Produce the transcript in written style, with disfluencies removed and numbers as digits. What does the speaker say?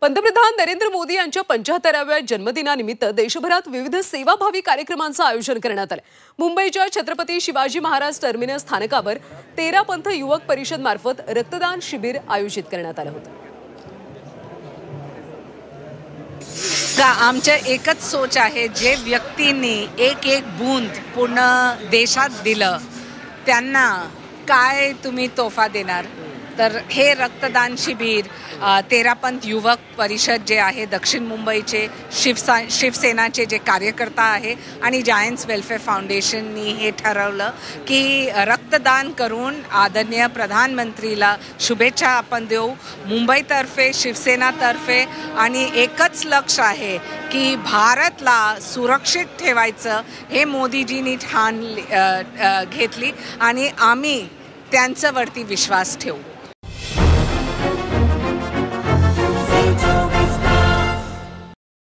पंतप्रधान नरेंद्र मोदी यांच्या 75व्या जन्मदिनानिमित्त देशभरात विविध सेवाभावी कार्यक्रमांचं आयोजन करण्यात आलं। मुंबईच्या छत्रपती शिवाजी महाराज टर्मिनस स्थानकावर 13 पंथ युवक परिषद मार्फत रक्तदान शिबिर आयोजित करण्यात आलं होतं। आमच्या एकच सोच आहे, जे व्यक्तींनी एक एक बूंद पूर्ण देशात दिलं त्यांना काय तुम्ही तोफा देणार। तर हे रक्तदान शिबिर 13 पंथ युवक परिषद जे आहे दक्षिण मुंबईचे शिवसेनाचे जे कार्यकर्ता आहे आणि जायंट्स वेलफेअर फाउंडेशननी हे ठरवलं की रक्तदान करून आदरणीय प्रधानमंत्रीला शुभेच्छा आपण देऊ। मुंबईतर्फे शिवसेनातर्फे आणि एकच लक्ष आहे की भारतला सुरक्षित ठेवायचं, हे मोदीजींनी ठाण घेतली आणि आम्ही त्यांच्यावरती विश्वास ठेवू।